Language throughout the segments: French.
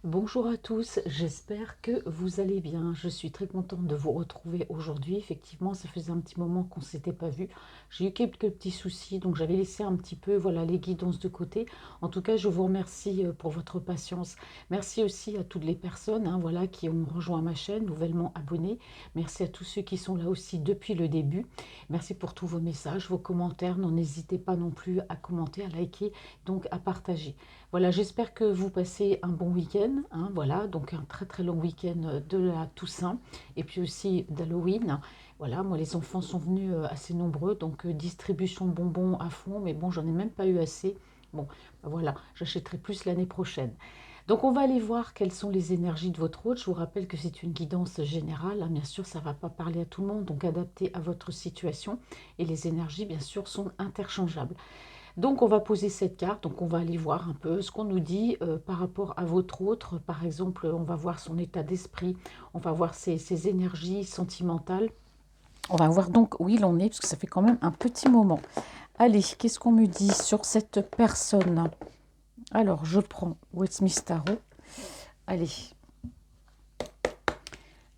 Bonjour à tous, j'espère que vous allez bien. Je suis très contente de vous retrouver aujourd'hui. Effectivement, ça faisait un petit moment qu'on ne s'était pas vu. J'ai eu quelques petits soucis, donc j'avais laissé un petit peu voilà, les guidances de côté. En tout cas, je vous remercie pour votre patience. Merci aussi à toutes les personnes voilà, qui ont rejoint ma chaîne, nouvellement abonnées. Merci à tous ceux qui sont là aussi depuis le début. Merci pour tous vos messages, vos commentaires. N'hésitez pas non plus à commenter, à liker, donc à partager. Voilà, j'espère que vous passez un bon week-end, voilà, donc un très très long week-end de la Toussaint et puis aussi d'Halloween. Voilà, moi les enfants sont venus assez nombreux, donc distribution de bonbons à fond, mais bon, j'en ai même pas eu assez. Bon, voilà, j'achèterai plus l'année prochaine. Donc on va aller voir quelles sont les énergies de votre hôte. Je vous rappelle que c'est une guidance générale, bien sûr, ça ne va pas parler à tout le monde, donc adapté à votre situation. Et les énergies, bien sûr, sont interchangeables. Donc on va poser cette carte, donc on va aller voir un peu ce qu'on nous dit par rapport à votre autre. Par exemple, on va voir son état d'esprit, on va voir ses énergies sentimentales. On va voir donc où il en est, parce que ça fait quand même un petit moment. Allez, qu'est-ce qu'on me dit sur cette personne? Alors, je prends Westminster Tarot. Allez.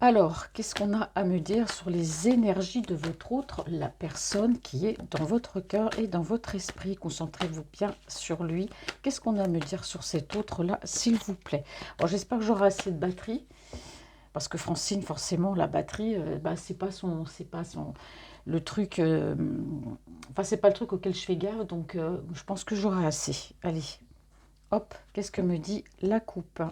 Alors, qu'est-ce qu'on a à me dire sur les énergies de votre autre, la personne qui est dans votre cœur et dans votre esprit? Concentrez-vous bien sur lui. Qu'est-ce qu'on a à me dire sur cet autre-là, s'il vous plaît? Bon, j'espère que j'aurai assez de batterie, parce que Francine, forcément, la batterie, c'est pas son, le truc, enfin, c'est pas le truc auquel je fais gaffe, donc je pense que j'aurai assez. Allez, hop, qu'est-ce que me dit la coupe?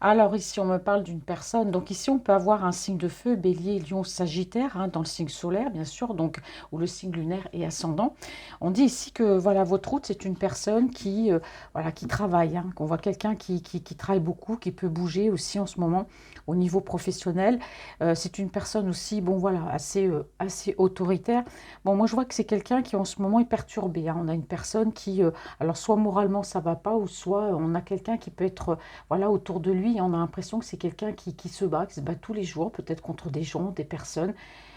Alors ici, on me parle d'une personne. Donc ici, on peut avoir un signe de feu, bélier, lion, sagittaire, dans le signe solaire, bien sûr, donc où le signe lunaire est ascendant. On dit ici que voilà, votre route, c'est une personne voilà, qui travaille, qu'on voit quelqu'un qui travaille beaucoup, qui peut bouger aussi en ce moment au niveau professionnel. C'est une personne aussi, bon voilà, assez autoritaire. Bon, moi, je vois que c'est quelqu'un qui en ce moment est perturbé. On a une personne qui, alors soit moralement, ça va pas, ou soit on a quelqu'un qui peut être voilà, autour de lui, on a l'impression que c'est quelqu'un qui se bat tous les jours, peut-être contre des gens, des personnes.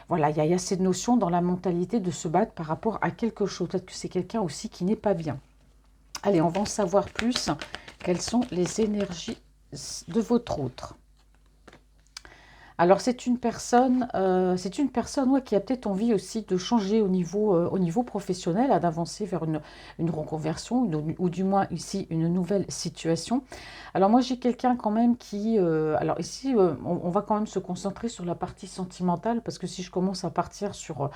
Voilà, il y a cette notion dans la mentalité de se battre par rapport à quelque chose. Peut-être que c'est quelqu'un aussi qui n'est pas bien. Allez, on va en savoir plus. Quelles sont les énergies de votre autre? Alors c'est une personne ouais, qui a peut-être envie aussi de changer au niveau professionnel, d'avancer vers une reconversion ou du moins ici une nouvelle situation. Alors moi j'ai quelqu'un quand même qui, alors ici on va quand même se concentrer sur la partie sentimentale parce que si je commence à partir sur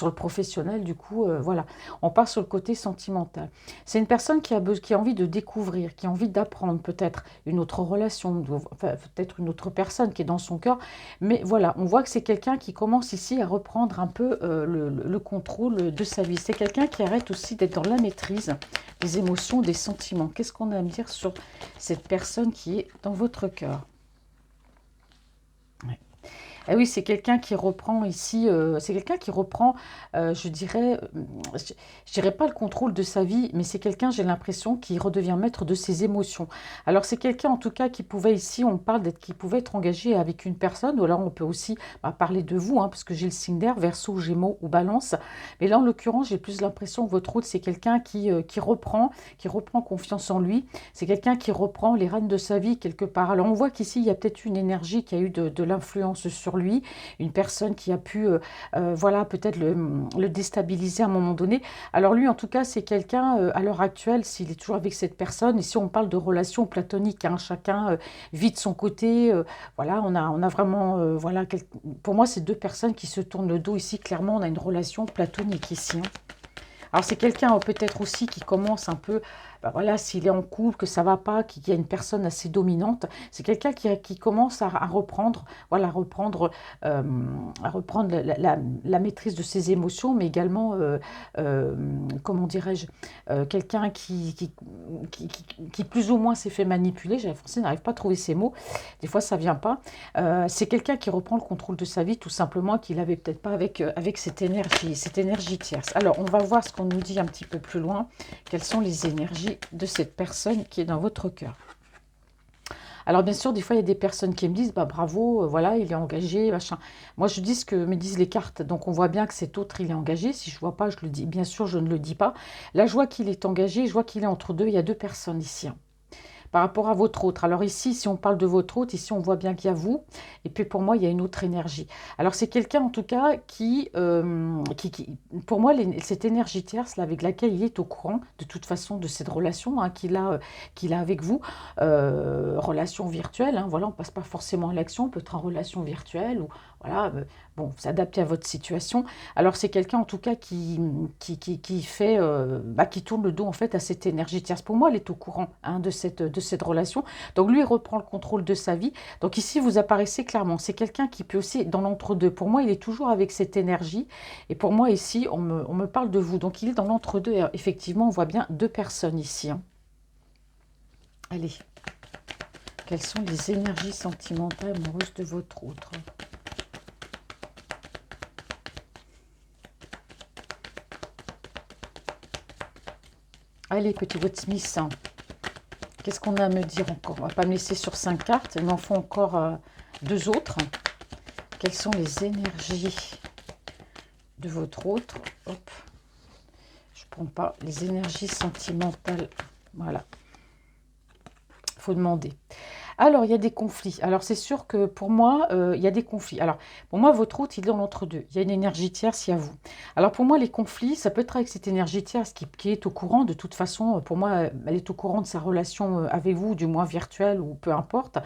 le professionnel, du coup voilà, on part sur le côté sentimental. C'est une personne qui a envie de découvrir, qui a envie d'apprendre peut-être une autre relation, enfin, peut-être une autre personne qui est dans son cœur. Mais voilà, on voit que c'est quelqu'un qui commence ici à reprendre un peu le contrôle de sa vie. C'est quelqu'un qui arrête aussi d'être dans la maîtrise des émotions, des sentiments. Qu'est-ce qu'on a à me dire sur cette personne qui est dans votre cœur? Ouais. Ah oui, c'est quelqu'un qui reprend ici, c'est quelqu'un qui reprend, je dirais, je dirais pas le contrôle de sa vie, mais c'est quelqu'un, j'ai l'impression, qui redevient maître de ses émotions. Alors c'est quelqu'un en tout cas qui pouvait ici, on parle d'être, qui pouvait être engagé avec une personne, ou alors on peut aussi parler de vous, parce que j'ai le signe d'air, Verseau, Gémeaux ou Balance. Mais là en l'occurrence, j'ai plus l'impression que votre autre, c'est quelqu'un qui reprend confiance en lui. C'est quelqu'un qui reprend les rênes de sa vie quelque part. Alors on voit qu'ici, il y a peut-être une énergie qui a eu de l'influence sur lui, une personne qui a pu, voilà, peut-être le déstabiliser à un moment donné. Alors lui, en tout cas, c'est quelqu'un, à l'heure actuelle, s'il est toujours avec cette personne, ici on parle de relations platoniques, chacun vit de son côté, voilà, on a vraiment, voilà, pour moi, c'est deux personnes qui se tournent le dos ici, clairement, on a une relation platonique ici. Alors c'est quelqu'un peut-être aussi qui commence un peu, voilà, s'il est en couple, que ça va pas, qu'il y a une personne assez dominante, c'est quelqu'un qui commence à reprendre, voilà, euh, à reprendre la maîtrise de ses émotions, mais également, euh, comment dirais-je, quelqu'un qui plus ou moins s'est fait manipuler. J'ai français n'arrive pas à trouver ces mots, des fois ça vient pas. C'est quelqu'un qui reprend le contrôle de sa vie, tout simplement, qu'il avait peut-être pas avec cette énergie tierce. Alors, on va voir ce qu'on nous dit un petit peu plus loin. Quelles sont les énergies de cette personne qui est dans votre cœur? Alors, bien sûr, des fois, il y a des personnes qui me disent, bah bravo, voilà, il est engagé, machin. Moi, je dis ce que me disent les cartes. Donc, on voit bien que cet autre, il est engagé. Si je vois pas, je le dis. Bien sûr, je ne le dis pas. Là, je vois qu'il est engagé, je vois qu'il est entre deux. Il y a deux personnes ici. par rapport à votre autre. Alors ici, si on parle de votre autre, ici on voit bien qu'il y a vous, et puis pour moi, il y a une autre énergie. Alors c'est quelqu'un en tout cas pour moi, cette énergie tierce là, avec laquelle il est au courant de toute façon de cette relation hein, qu'il a avec vous, relation virtuelle, hein, voilà, on passe pas forcément à l'action, on peut être en relation virtuelle, ou voilà, bon, s'adapter à votre situation. Alors c'est quelqu'un en tout cas qui fait, qui tourne le dos en fait à cette énergie tierce. Pour moi, elle est au courant hein, de cette relation. Donc lui, il reprend le contrôle de sa vie. Donc ici, vous apparaissez clairement. C'est quelqu'un qui peut aussi, dans l'entre-deux. Pour moi, il est toujours avec cette énergie. Et pour moi, ici, on me parle de vous. Donc il est dans l'entre-deux. Et effectivement, on voit bien deux personnes ici. Hein. Allez, quelles sont les énergies sentimentales amoureuses de votre autre? Allez, petit Smith, hein. Qu'est-ce qu'on a à me dire encore? On ne va pas me laisser sur 5 cartes. Il m'en faut encore 2 autres. Quelles sont les énergies de votre autre? Hop, je ne prends pas. Les énergies sentimentales. Voilà. Il faut demander. Alors, il y a des conflits. Alors, c'est sûr que pour moi, il y a des conflits. Alors, pour moi, votre hôte, il est dans l'entre-deux. Il y a une énergie tierce, il y a vous. Alors, pour moi, les conflits, ça peut être avec cette énergie tierce qui est au courant. De toute façon, pour moi, elle est au courant de sa relation avec vous, du moins virtuelle ou peu importe.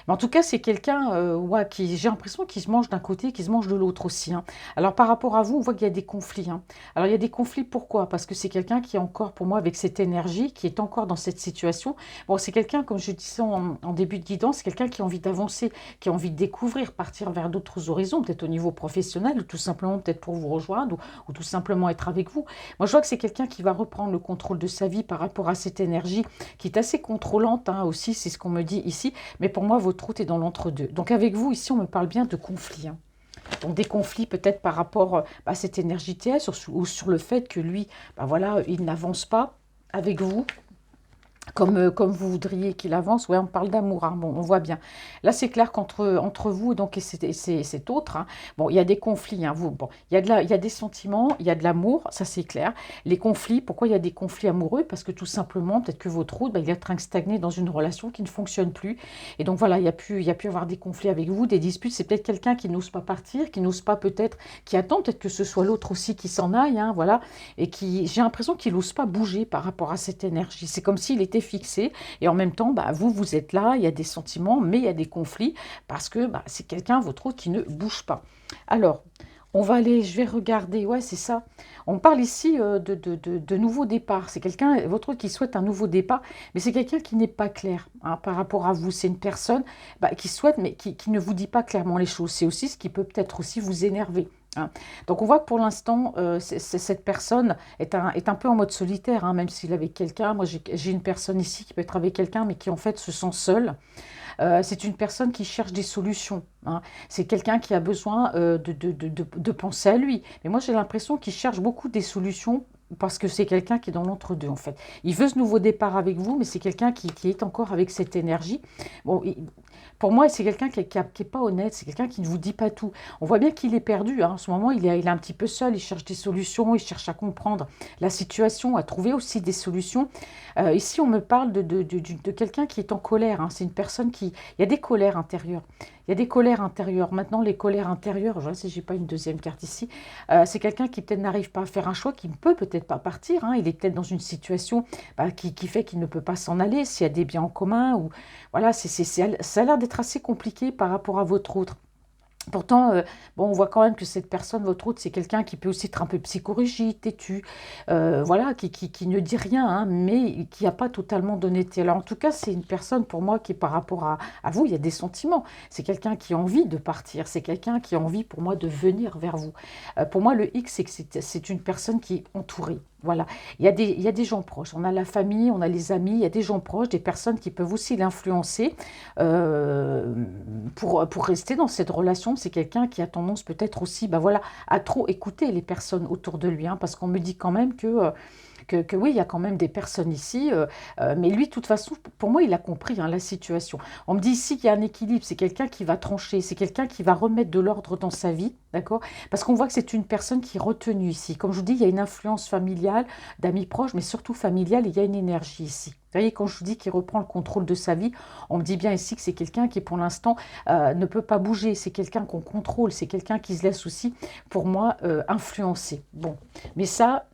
Mais en tout cas, c'est quelqu'un ouais, qui, j'ai l'impression qu'il se mange d'un côté, qu'il se mange de l'autre aussi. Hein. Alors, par rapport à vous, on voit qu'il y a des conflits. Hein. Alors, il y a des conflits, pourquoi? Parce que c'est quelqu'un qui est encore, pour moi, avec cette énergie, qui est encore dans cette situation. Bon, c'est quelqu'un, comme je disais en début de guidance, c'est quelqu'un qui a envie d'avancer, qui a envie de découvrir, partir vers d'autres horizons, peut-être au niveau professionnel, ou tout simplement peut-être pour vous rejoindre, ou tout simplement être avec vous. Moi, je vois que c'est quelqu'un qui va reprendre le contrôle de sa vie par rapport à cette énergie, qui est assez contrôlante hein, aussi, c'est ce qu'on me dit ici. Mais pour moi, votre route est dans l'entre-deux. Donc avec vous, ici, on me parle bien de conflits. Hein. Donc des conflits peut-être par rapport à cette énergie TS, ou sur le fait que lui, voilà, il n'avance pas avec vous, comme vous voudriez qu'il avance. Ouais, on parle d'amour, hein. Bon, on voit bien. Là, c'est clair entre vous donc, et cet autre, hein, bon, il y a des conflits. Hein, bon, il y a des sentiments, il y a de l'amour, ça c'est clair. Les conflits, pourquoi il y a des conflits amoureux? Parce que tout simplement, peut-être que votre autre, il est en train de stagner dans une relation qui ne fonctionne plus. Et donc voilà, il y a pu avoir des conflits avec vous, des disputes. C'est peut-être quelqu'un qui n'ose pas partir, qui n'ose pas peut-être, qui attend peut-être que ce soit l'autre aussi qui s'en aille, hein, voilà. Et qui, j'ai l'impression qu'il n'ose pas bouger par rapport à cette énergie. C'est comme s'il était fixé et en même temps vous êtes là, il y a des sentiments mais il y a des conflits parce que c'est quelqu'un votre autre qui ne bouge pas. Alors on va aller, je vais regarder, ouais c'est ça, on parle ici de nouveau départ, c'est quelqu'un votre autre qui souhaite un nouveau départ, mais c'est quelqu'un qui n'est pas clair hein, par rapport à vous, c'est une personne qui souhaite mais qui ne vous dit pas clairement les choses, c'est aussi ce qui peut peut-être aussi vous énerver. Hein. Donc on voit que pour l'instant, cette personne est un peu en mode solitaire, hein, même s'il est avec quelqu'un. Moi j'ai une personne ici qui peut être avec quelqu'un, mais qui en fait se sent seule. C'est une personne qui cherche des solutions. Hein. C'est quelqu'un qui a besoin de penser à lui. Mais moi j'ai l'impression qu'il cherche beaucoup des solutions parce que c'est quelqu'un qui est dans l'entre-deux en fait. Il veut ce nouveau départ avec vous, mais c'est quelqu'un qui est encore avec cette énergie. Bon, pour moi, c'est quelqu'un qui est pas honnête, c'est quelqu'un qui ne vous dit pas tout. On voit bien qu'il est perdu. Hein. En ce moment, il est un petit peu seul, il cherche des solutions, il cherche à comprendre la situation, à trouver aussi des solutions. Ici, on me parle de quelqu'un qui est en colère. Hein. C'est une personne qui... Il y a des colères intérieures. Il y a des colères intérieures. Maintenant, les colères intérieures, je vois si j'ai pas une deuxième carte ici, c'est quelqu'un qui peut-être n'arrive pas à faire un choix, qui ne peut peut-être pas partir. Hein. Il est peut-être dans une situation qui fait qu'il ne peut pas s'en aller, s'il y a des biens en commun. Ou voilà, ça a l'air d'être assez compliqué par rapport à votre autre. Pourtant, bon, on voit quand même que cette personne, votre autre, c'est quelqu'un qui peut aussi être un peu psychorigide, têtu, voilà, qui ne dit rien, hein, mais qui n'a pas totalement d'honnêteté. Alors, en tout cas, c'est une personne, pour moi, qui, par rapport à vous, il y a des sentiments. C'est quelqu'un qui a envie de partir, c'est quelqu'un qui a envie, pour moi, de venir vers vous. Pour moi, le X, c'est que c'est une personne qui est entourée. Voilà, il y a des gens proches, on a la famille, on a les amis, il y a des gens proches, des personnes qui peuvent aussi l'influencer pour rester dans cette relation. C'est quelqu'un qui a tendance peut-être aussi voilà, à trop écouter les personnes autour de lui, hein, parce qu'on me dit quand même que oui, il y a quand même des personnes ici, mais lui, de toute façon, pour moi, il a compris hein, la situation. On me dit ici qu'il y a un équilibre, c'est quelqu'un qui va trancher, c'est quelqu'un qui va remettre de l'ordre dans sa vie, d'accord? Parce qu'on voit que c'est une personne qui est retenue ici. Comme je vous dis, il y a une influence familiale, d'amis proches, mais surtout familiale, il y a une énergie ici. Vous voyez, quand je vous dis qu'il reprend le contrôle de sa vie, on me dit bien ici que c'est quelqu'un qui, pour l'instant, ne peut pas bouger. C'est quelqu'un qu'on contrôle. C'est quelqu'un qui se laisse aussi, pour moi, influencer. Bon, mais ça,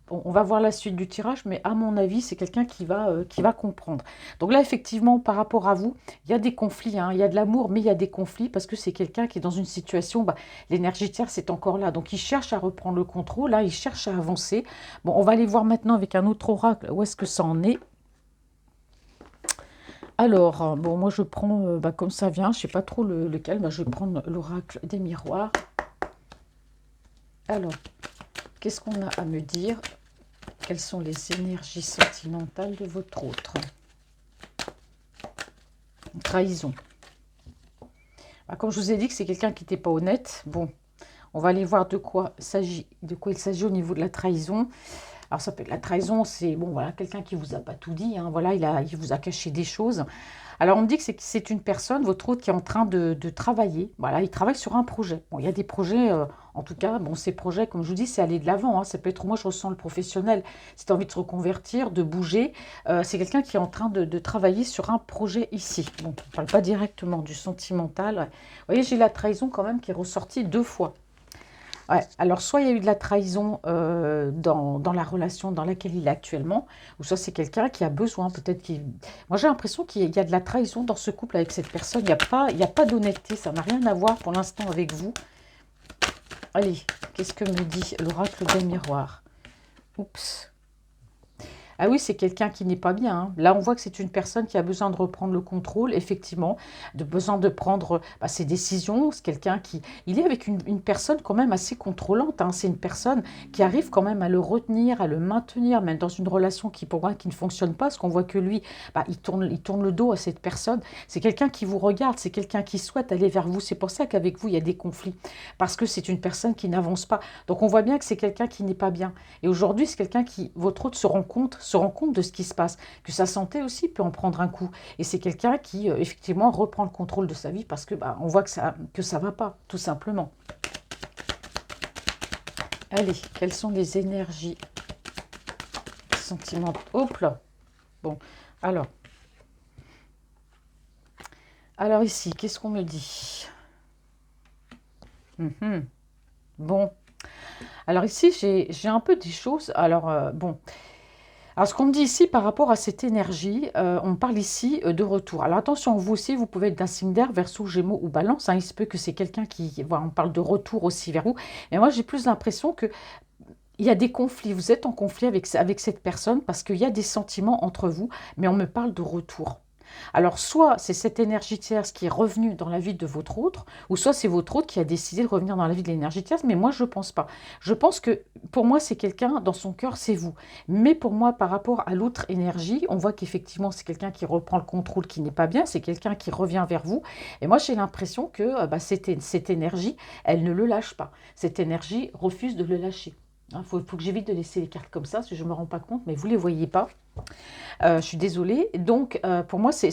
bon, on va voir la suite du tirage, mais à mon avis, c'est quelqu'un qui va comprendre. Donc là, effectivement, par rapport à vous, il y a des conflits, hein, il y a de l'amour, mais il y a des conflits parce que c'est quelqu'un qui est dans une situation, bah, l'énergie Terre, c'est encore là. Donc il cherche à reprendre le contrôle, là, il cherche à avancer. Bon, on va aller voir maintenant avec un autre oracle où est-ce que ça en est. Alors, bon, moi je prends, bah, comme ça vient, je ne sais pas trop lequel, bah, je vais prendre l'oracle des miroirs. Alors, qu'est-ce qu'on a à me dire? Quelles sont les énergies sentimentales de votre autre? Trahison. Bah, comme je vous ai dit que c'est quelqu'un qui n'était pas honnête, bon, on va aller voir de quoi il s'agit au niveau de la trahison. Alors ça peut être la trahison, c'est bon voilà, quelqu'un qui vous a pas tout dit, hein, voilà, il vous a caché des choses. Alors on me dit que c'est une personne, votre autre, qui est en train de travailler. Voilà, il travaille sur un projet. Bon, il y a des projets, en tout cas, bon, ces projets, comme je vous dis, c'est aller de l'avant. Hein, ça peut être, moi je ressens le professionnel, si tu as envie de se reconvertir, de bouger. C'est quelqu'un qui est en train de travailler sur un projet ici. Bon, on ne parle pas directement du sentimental. Ouais. Vous voyez, j'ai la trahison quand même qui est ressortie 2 fois. Ouais, alors soit il y a eu de la trahison dans la relation dans laquelle il est actuellement, ou soit c'est quelqu'un qui a besoin, peut-être qu'il... Moi j'ai l'impression qu'il y a de la trahison dans ce couple avec cette personne, il y a pas d'honnêteté, ça n'a rien à voir pour l'instant avec vous. Allez, qu'est-ce que me dit l'oracle des miroirs? Oups. Ah oui, c'est quelqu'un qui n'est pas bien, hein. Là, on voit que c'est une personne qui a besoin de reprendre le contrôle, effectivement, de besoin de prendre bah, ses décisions. C'est quelqu'un qui... Il est avec une personne quand même assez contrôlante, hein. C'est une personne qui arrive quand même à le retenir, à le maintenir, même dans une relation qui, pour moi, qui ne fonctionne pas, parce qu'on voit que lui, bah, il tourne le dos à cette personne. C'est quelqu'un qui vous regarde, c'est quelqu'un qui souhaite aller vers vous. C'est pour ça qu'avec vous, il y a des conflits, parce que c'est une personne qui n'avance pas. Donc, on voit bien que c'est quelqu'un qui n'est pas bien. Et aujourd'hui, c'est quelqu'un qui, votre autre, se rend compte de ce qui se passe, que sa santé aussi peut en prendre un coup. Et c'est quelqu'un qui, effectivement, reprend le contrôle de sa vie parce que bah, on voit que ça va pas, tout simplement. Allez, quelles sont les énergies sentimentales? Hop là. Bon, alors. Alors ici, qu'est-ce qu'on me dit? Bon. Alors ici, j'ai un peu des choses. Alors, bon. Alors, ce qu'on me dit ici par rapport à cette énergie, on parle ici de retour. Alors, attention, vous aussi, vous pouvez être d'un signe d'air, Verseau, Gémeaux ou Balance. Hein, il se peut que c'est quelqu'un qui... Voilà, on parle de retour aussi vers vous. Mais moi, j'ai plus l'impression que il y a des conflits. Vous êtes en conflit avec cette personne parce qu'il y a des sentiments entre vous, mais on me parle de retour. Alors, soit c'est cette énergie tierce qui est revenue dans la vie de votre autre, ou soit c'est votre autre qui a décidé de revenir dans la vie de l'énergie tierce, mais moi, je ne pense pas. Je pense que, pour moi, c'est quelqu'un, dans son cœur, c'est vous. Mais pour moi, par rapport à l'autre énergie, on voit qu'effectivement, c'est quelqu'un qui reprend le contrôle qui n'est pas bien, c'est quelqu'un qui revient vers vous. Et moi, j'ai l'impression que bah, cette énergie, elle ne le lâche pas. Cette énergie refuse de le lâcher. Il faut que j'évite de laisser les cartes comme ça, parce que je ne me rends pas compte, mais vous ne les voyez pas. Je suis désolée. Donc, pour moi, c'est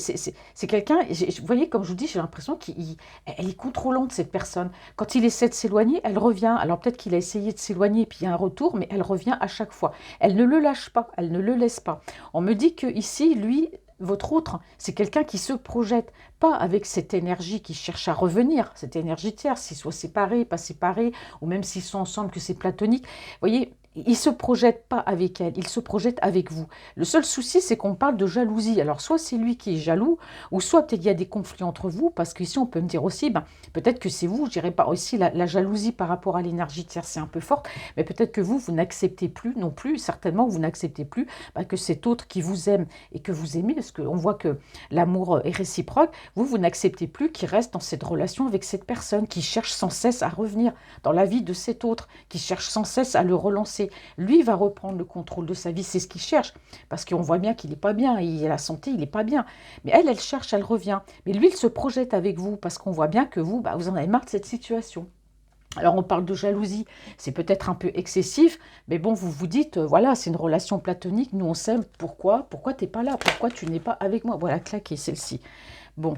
quelqu'un... Vous voyez, comme je vous dis, j'ai l'impression qu'elle est contrôlante, cette personne. Quand il essaie de s'éloigner, elle revient. Alors, peut-être qu'il a essayé de s'éloigner, puis il y a un retour, mais elle revient à chaque fois. Elle ne le lâche pas, elle ne le laisse pas. On me dit que ici, lui... Votre autre, c'est quelqu'un qui se projette, pas avec cette énergie qui cherche à revenir, cette énergie tierce, s'ils soient séparés, pas séparés, ou même s'ils sont ensemble, que c'est platonique. Vous voyez, il ne se projette pas avec elle, il se projette avec vous. Le seul souci, c'est qu'on parle de jalousie. Alors, soit c'est lui qui est jaloux, ou soit peut-être il y a des conflits entre vous, parce qu'ici, on peut me dire aussi, ben, peut-être que c'est vous, je dirais pas aussi la jalousie par rapport à l'énergie tierce, c'est un peu forte, mais peut-être que vous n'acceptez plus non plus, certainement, vous n'acceptez plus ben, que cet autre qui vous aime et que vous aimez, parce qu'on voit que l'amour est réciproque, vous n'acceptez plus qu'il reste dans cette relation avec cette personne, qui cherche sans cesse à revenir dans la vie de cet autre, qui cherche sans cesse à le relancer. Lui va reprendre le contrôle de sa vie, c'est ce qu'il cherche, parce qu'on voit bien qu'il n'est pas bien, il a la santé, il n'est pas bien. Mais elle cherche, elle revient. Mais lui, il se projette avec vous, parce qu'on voit bien que vous, bah, vous en avez marre de cette situation. Alors, on parle de jalousie, c'est peut-être un peu excessif, mais bon, vous vous dites, voilà, c'est une relation platonique, nous on s'aime, pourquoi tu n'es pas là, pourquoi tu n'es pas avec moi? Voilà, claquez celle-ci. Bon,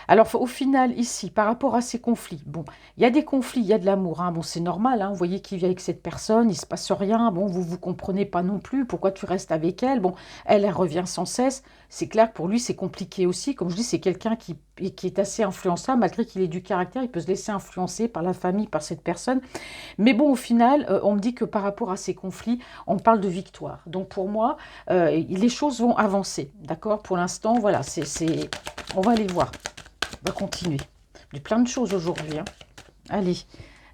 alors au final, ici, par rapport à ces conflits, bon, il y a des conflits, il y a de l'amour, hein, bon, c'est normal, hein, vous voyez qu'il vit avec cette personne, il se passe rien, bon, vous comprenez pas non plus, pourquoi tu restes avec elle, bon, elle revient sans cesse, c'est clair que pour lui, c'est compliqué aussi, comme je dis, c'est quelqu'un qui est assez influençable, malgré qu'il ait du caractère, il peut se laisser influencer par la famille, par cette personne, mais bon, au final, on me dit que par rapport à ces conflits, on parle de victoire, donc pour moi, les choses vont avancer, d'accord, pour l'instant, voilà, on va aller voir. On va continuer. Il y a plein de choses aujourd'hui, hein. Allez,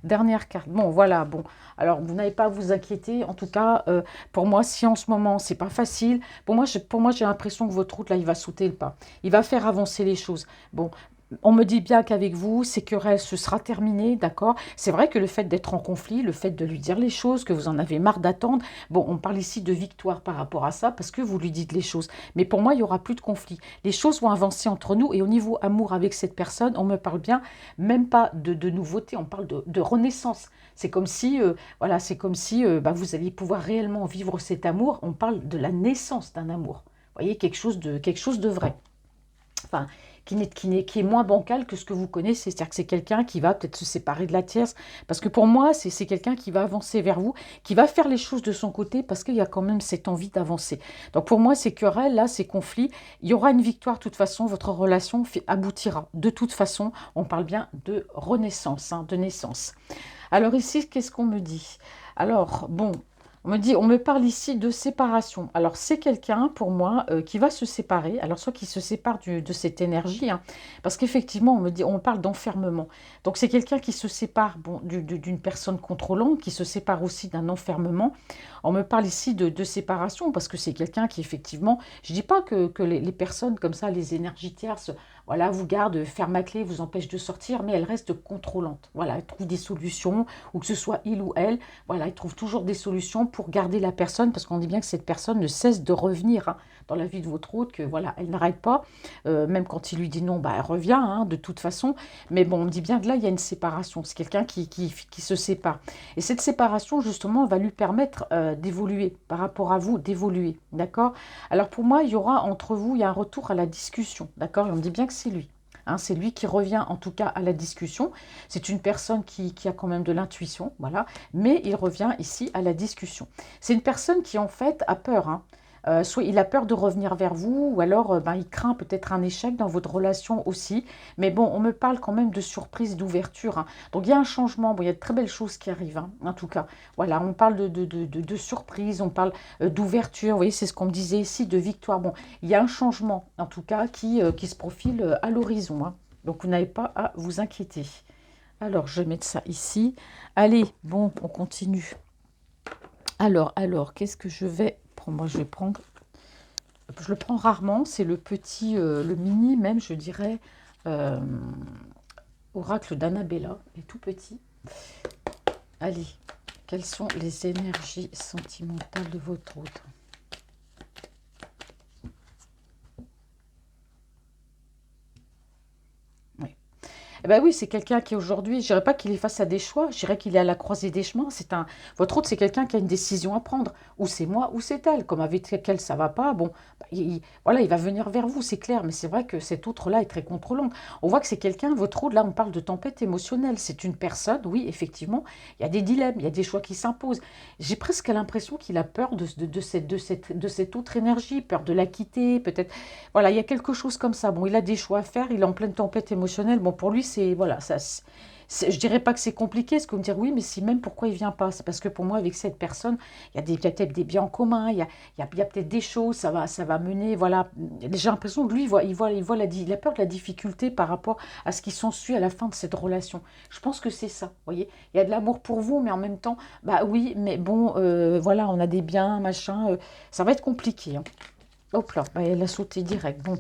dernière carte. Bon, voilà, bon. Alors, vous n'avez pas à vous inquiéter. En tout cas, pour moi, si en ce moment, c'est pas facile, pour moi, j'ai l'impression que votre route, là, il va sauter le pas. Il va faire avancer les choses. Bon, on me dit bien qu'avec vous, ces querelles, ce sera terminé, d'accord? C'est vrai que le fait d'être en conflit, le fait de lui dire les choses, que vous en avez marre d'attendre, bon, on parle ici de victoire par rapport à ça, parce que vous lui dites les choses. Mais pour moi, il n'y aura plus de conflit. Les choses vont avancer entre nous, et au niveau amour avec cette personne, on me parle bien, même pas de nouveauté, on parle de renaissance. C'est comme si, voilà, c'est comme si bah, vous alliez pouvoir réellement vivre cet amour. On parle de la naissance d'un amour. Vous voyez, quelque chose de vrai. Enfin, qui est moins bancal que ce que vous connaissez. C'est-à-dire que c'est quelqu'un qui va peut-être se séparer de la tierce. Parce que pour moi, c'est quelqu'un qui va avancer vers vous, qui va faire les choses de son côté parce qu'il y a quand même cette envie d'avancer. Donc pour moi, ces querelles, là, ces conflits, il y aura une victoire de toute façon. Votre relation aboutira. De toute façon, on parle bien de renaissance, hein, de naissance. Alors ici, qu'est-ce qu'on me dit? Alors, bon, on me parle ici de séparation. Alors, c'est quelqu'un, pour moi, qui va se séparer. Alors, soit qui se sépare de cette énergie, hein, parce qu'effectivement, on parle d'enfermement. Donc, c'est quelqu'un qui se sépare bon, d'une personne contrôlante, qui se sépare aussi d'un enfermement. On me parle ici de séparation, parce que c'est quelqu'un qui, effectivement, je ne dis pas que les personnes comme ça, les énergies tierces, voilà, vous gardent, ferment à clé, vous empêchent de sortir, mais elles restent contrôlantes. Voilà, elles trouvent des solutions, ou que ce soit il ou elle, voilà, ils trouvent toujours des solutions pour garder la personne, parce qu'on dit bien que cette personne ne cesse de revenir hein, dans la vie de votre hôte, que voilà, elle n'arrête pas, même quand il lui dit non, bah, elle revient hein, de toute façon, mais bon, on me dit bien que là, il y a une séparation, c'est quelqu'un qui se sépare. Et cette séparation, justement, va lui permettre d'évoluer, par rapport à vous, d'évoluer, d'accord? Alors pour moi, il y aura entre vous, il y a un retour à la discussion, d'accord? Et on me dit bien que c'est lui. Hein, c'est lui qui revient en tout cas à la discussion. C'est une personne qui a quand même de l'intuition, voilà. Mais il revient ici à la discussion. C'est une personne qui en fait a peur. Hein. Soit il a peur de revenir vers vous, ou alors ben, il craint peut-être un échec dans votre relation aussi. Mais bon, on me parle quand même de surprise, d'ouverture. Hein. Donc il y a un changement, bon, il y a de très belles choses qui arrivent, hein, en tout cas. Voilà, on parle de surprise, on parle d'ouverture, vous voyez, c'est ce qu'on me disait ici, de victoire. Bon, il y a un changement, en tout cas, qui se profile à l'horizon. Hein. Donc vous n'avez pas à vous inquiéter. Alors, je vais mettre ça ici. Allez, bon, on continue. Alors, qu'est-ce que je vais prendre? Moi, je vais prendre... Je le prends rarement, c'est le petit, le mini même, je dirais, euh, oracle d'Annabella, il est tout petit. Allez, quelles sont les énergies sentimentales de votre hôte? Eh ben oui, c'est quelqu'un qui aujourd'hui, je dirais pas qu'il est face à des choix, je dirais qu'il est à la croisée des chemins. Votre autre, c'est quelqu'un qui a une décision à prendre. Ou c'est moi, ou c'est elle. Comme avec elle, ça va pas. Bon, bah, voilà, il va venir vers vous, c'est clair. Mais c'est vrai que cet autre-là est très contrôlant. On voit que c'est quelqu'un, votre autre, là, on parle de tempête émotionnelle. C'est une personne, oui, effectivement, il y a des dilemmes, il y a des choix qui s'imposent. J'ai presque l'impression qu'il a peur de cette autre énergie, peur de la quitter, peut-être. Voilà, il y a quelque chose comme ça. Bon, il a des choix à faire, il est en pleine tempête émotionnelle. Bon, pour lui, c'est voilà, ça. Je dirais pas que c'est compliqué, ce que me dire oui, mais si même pourquoi il vient pas, c'est parce que pour moi avec cette personne, il y a peut-être des biens en commun, il y a peut-être des choses, ça va mener, voilà. J'ai l'impression que lui, il a peur de la difficulté par rapport à ce qui s'ensuit à la fin de cette relation. Je pense que c'est ça, vous voyez. Il y a de l'amour pour vous, mais en même temps, bah oui, mais bon, voilà, on a des biens, machin, ça va être compliqué. Hein. Hop là, bah, elle a sauté direct. Bon,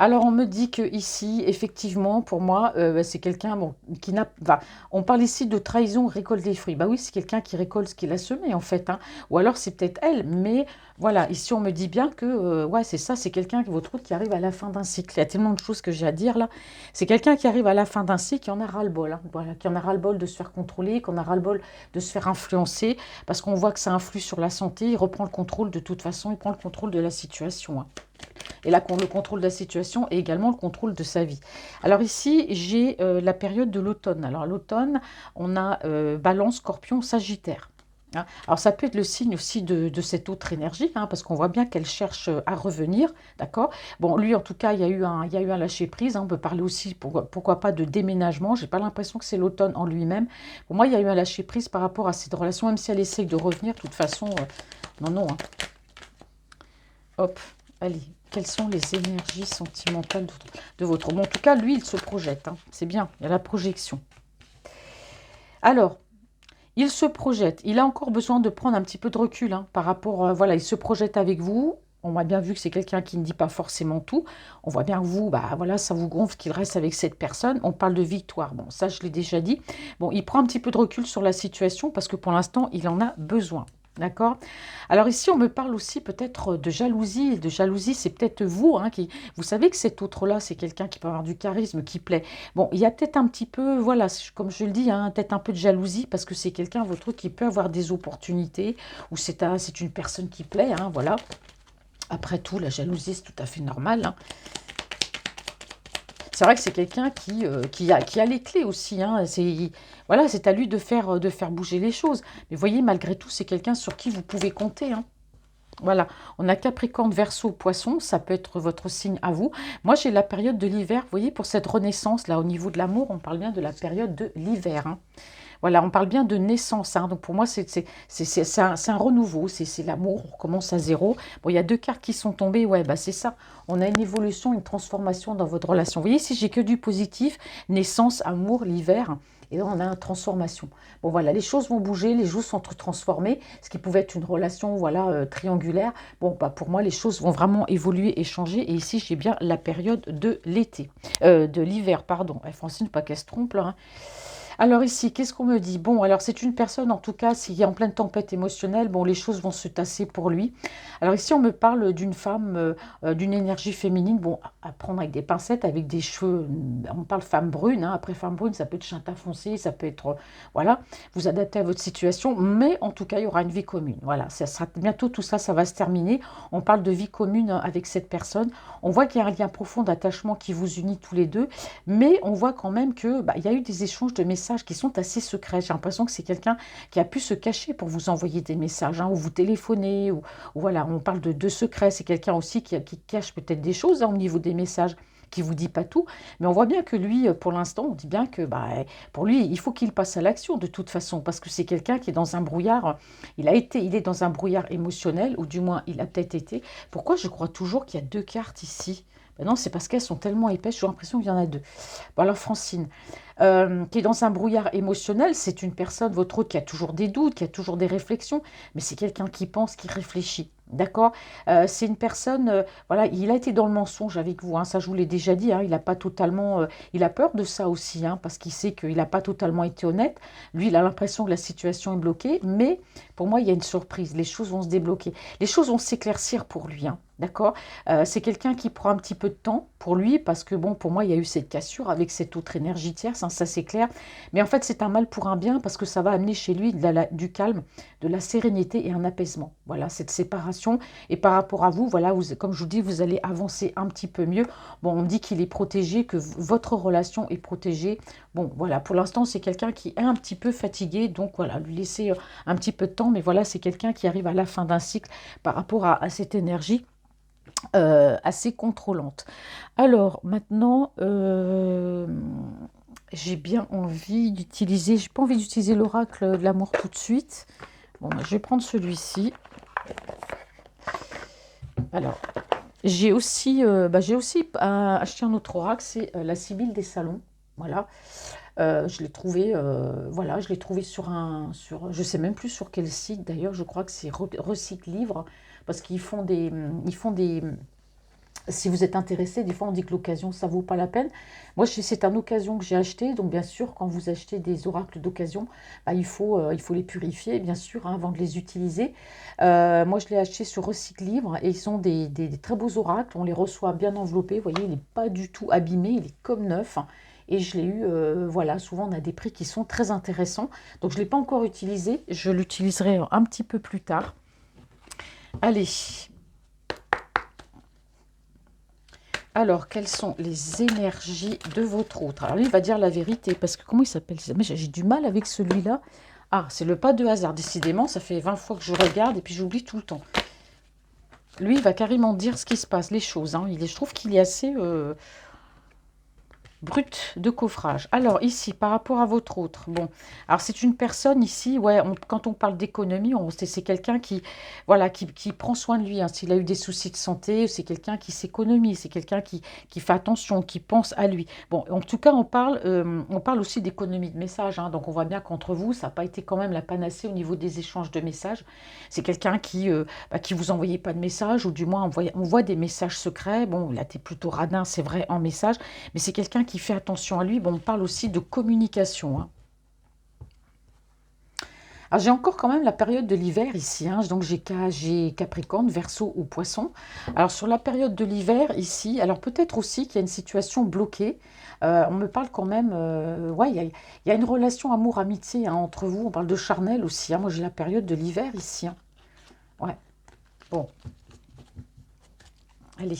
alors, on me dit que ici, effectivement, pour moi, c'est quelqu'un bon, qui n'a... Enfin, on parle ici de trahison, récolte des fruits. Bah oui, c'est quelqu'un qui récolte ce qu'il a semé, en fait. Hein. Ou alors, c'est peut-être elle. Mais voilà, ici, on me dit bien que, ouais, c'est ça, c'est quelqu'un, votre autre, qui arrive à la fin d'un cycle. Il y a tellement de choses que j'ai à dire, là. C'est quelqu'un qui arrive à la fin d'un cycle, qui en a ras-le-bol. Hein. Voilà, qui en a ras-le-bol de se faire contrôler, qui en a ras-le-bol de se faire influencer, parce qu'on voit que ça influe sur la santé. Il reprend le contrôle de toute façon, il prend le contrôle de la situation. Hein. Et là, le contrôle de la situation et également le contrôle de sa vie. Alors ici, j'ai la période de l'automne. Alors l'automne, on a Balance, Scorpion, Sagittaire. Hein. Alors ça peut être le signe aussi de cette autre énergie, hein, parce qu'on voit bien qu'elle cherche à revenir, d'accord. Bon, lui en tout cas, il y a eu un lâcher-prise, hein. On peut parler aussi, pourquoi pas, de déménagement. J'ai pas l'impression que c'est l'automne en lui-même. Pour moi, il y a eu un lâcher-prise par rapport à cette relation, même si elle essaye de revenir, de toute façon, non, non. Hein. Hop, allez, quelles sont les énergies sentimentales de votre... Bon, en tout cas, lui, il se projette, hein. C'est bien, il y a la projection. Alors, il se projette, il a encore besoin de prendre un petit peu de recul, hein, par rapport, voilà, il se projette avec vous. On a bien vu que c'est quelqu'un qui ne dit pas forcément tout. On voit bien que vous, bah voilà, ça vous gonfle qu'il reste avec cette personne. On parle de victoire. Bon, ça, je l'ai déjà dit. Bon, il prend un petit peu de recul sur la situation parce que pour l'instant, il en a besoin. D'accord. Alors ici, on me parle aussi peut-être de jalousie. De jalousie, c'est peut-être vous, hein, qui... Vous savez que cet autre-là, c'est quelqu'un qui peut avoir du charisme, qui plaît. Bon, il y a peut-être un petit peu, voilà, comme je le dis, hein, peut-être un peu de jalousie parce que c'est quelqu'un, votre, qui peut avoir des opportunités ou c'est une personne qui plaît, hein, voilà. Après tout, la jalousie, c'est tout à fait normal. Hein. C'est vrai que c'est quelqu'un qui a les clés aussi. Hein. Voilà, c'est à lui de faire bouger les choses. Mais voyez, malgré tout, c'est quelqu'un sur qui vous pouvez compter. Hein. Voilà, on a Capricorne, Verseau, Poisson, ça peut être votre signe à vous. Moi, j'ai la période de l'hiver. Vous voyez, pour cette renaissance, là, au niveau de l'amour, on parle bien de la période de l'hiver. Hein. Voilà, on parle bien de naissance. Hein. Donc pour moi, c'est un renouveau, c'est l'amour, on recommence à zéro. Bon, il y a deux cartes qui sont tombées, ouais, bah c'est ça. On a une évolution, une transformation dans votre relation. Vous voyez, si j'ai que du positif, naissance, amour, l'hiver, et là on a une transformation. Bon voilà, les choses vont bouger, les choses sont transformées, ce qui pouvait être une relation, voilà, triangulaire. Bon, bah pour moi, les choses vont vraiment évoluer et changer. Et ici, j'ai bien la période de l'été, de l'hiver, pardon. Francine, pas qu'elle se trompe là. Hein. Alors ici, qu'est-ce qu'on me dit? Bon, alors c'est une personne, en tout cas, s'il est en pleine tempête émotionnelle, bon, les choses vont se tasser pour lui. Alors ici, on me parle d'une femme, d'une énergie féminine, bon, à prendre avec des pincettes, avec des cheveux, on parle femme brune, hein. Après femme brune, ça peut être châtain foncé, ça peut être, voilà, vous adaptez à votre situation, mais en tout cas, il y aura une vie commune. Voilà, ça sera, bientôt tout ça, ça va se terminer. On parle de vie commune avec cette personne. On voit qu'il y a un lien profond d'attachement qui vous unit tous les deux, mais on voit quand même que, bah, il y a eu des échanges de messages qui sont assez secrets. J'ai l'impression que c'est quelqu'un qui a pu se cacher pour vous envoyer des messages, hein, ou vous téléphoner, ou voilà, on parle de secrets. C'est quelqu'un aussi qui cache peut-être des choses, hein, au niveau des messages, qui vous dit pas tout, mais on voit bien que lui, pour l'instant, on dit bien que bah, pour lui, il faut qu'il passe à l'action de toute façon, parce que c'est quelqu'un qui est dans un brouillard, il est dans un brouillard émotionnel, ou du moins, il a peut-être été. Pourquoi je crois toujours qu'il y a deux cartes ici? Ben non, c'est parce qu'elles sont tellement épaisses, j'ai l'impression qu'il y en a deux. Bon, alors Francine, qui est dans un brouillard émotionnel, c'est une personne, votre autre, qui a toujours des doutes, qui a toujours des réflexions, mais c'est quelqu'un qui pense, qui réfléchit. D'accord. C'est une personne, voilà, il a été dans le mensonge avec vous, hein, ça je vous l'ai déjà dit, hein, il a pas totalement, il a peur de ça aussi, hein, parce qu'il sait qu'il n'a pas totalement été honnête. Lui, il a l'impression que la situation est bloquée, mais pour moi, il y a une surprise, les choses vont se débloquer, les choses vont s'éclaircir pour lui, hein, d'accord. C'est quelqu'un qui prend un petit peu de temps pour lui, parce que bon, pour moi, il y a eu cette cassure avec cette autre énergie tierce, hein, ça c'est clair, mais en fait, c'est un mal pour un bien, parce que ça va amener chez lui du calme, de la sérénité et un apaisement. Voilà, cette séparation. Et par rapport à vous, voilà, comme je vous dis, vous allez avancer un petit peu mieux. Bon, on me dit qu'il est protégé, que votre relation est protégée. Bon, voilà, pour l'instant, c'est quelqu'un qui est un petit peu fatigué. Donc, voilà, lui laisser un petit peu de temps. Mais voilà, c'est quelqu'un qui arrive à la fin d'un cycle par rapport à cette énergie assez contrôlante. Alors, maintenant... j'ai bien envie d'utiliser, j'ai pas envie d'utiliser l'oracle de l'amour tout de suite. Bon, je vais prendre celui-ci. Alors, j'ai aussi acheté un autre oracle, c'est la Sibylle des Salons. Voilà. Je l'ai trouvé, voilà, je l'ai trouvé je sais même plus sur quel site d'ailleurs, je crois que c'est Recycle Livre, parce qu'ils font des, si vous êtes intéressé, des fois on dit que l'occasion ça vaut pas la peine. Moi c'est une occasion que j'ai acheté, donc bien sûr quand vous achetez des oracles d'occasion, bah, il faut les purifier bien sûr, hein, avant de les utiliser. Moi je l'ai acheté sur Recycle Livre et ils sont des très beaux oracles, on les reçoit bien enveloppés, vous voyez il n'est pas du tout abîmé, il est comme neuf. Hein. Et je l'ai eu, voilà, souvent on a des prix qui sont très intéressants. Donc je ne l'ai pas encore utilisé, je l'utiliserai un petit peu plus tard. Allez, Alors, quelles sont les énergies de votre autre? Alors, lui, il va dire la vérité, parce que comment il s'appelle? Mais j'ai du mal avec celui-là. Ah, c'est le pas de hasard. Décidément, ça fait 20 fois que je regarde et puis j'oublie tout le temps. Lui, il va carrément dire ce qui se passe, les choses. Hein. Je trouve qu'il est assez brut de coffrage. Alors ici, par rapport à votre autre, bon, alors c'est une personne ici, ouais, quand on parle d'économie, c'est quelqu'un qui, voilà, qui prend soin de lui. Hein. S'il a eu des soucis de santé, c'est quelqu'un qui s'économise, c'est quelqu'un qui fait attention, qui pense à lui. Bon, en tout cas, on parle aussi d'économie de messages. Hein. Donc on voit bien qu'entre vous, ça n'a pas été quand même la panacée au niveau des échanges de messages. C'est quelqu'un qui vous envoyait pas de messages, ou du moins on voit des messages secrets. Bon, là, tu es plutôt radin, c'est vrai, en message, mais c'est quelqu'un qui fait attention à lui. Bon, on parle aussi de communication. Hein. Alors, j'ai encore quand même la période de l'hiver ici. Hein. Donc, j'ai Capricorne, Verseau ou Poisson. Alors, sur la période de l'hiver ici, alors peut-être aussi qu'il y a une situation bloquée. On me parle quand même, ouais, il y a une relation amour-amitié hein, entre vous. On parle de charnel aussi. Hein. Moi, j'ai la période de l'hiver ici. Hein. Ouais, bon, allez.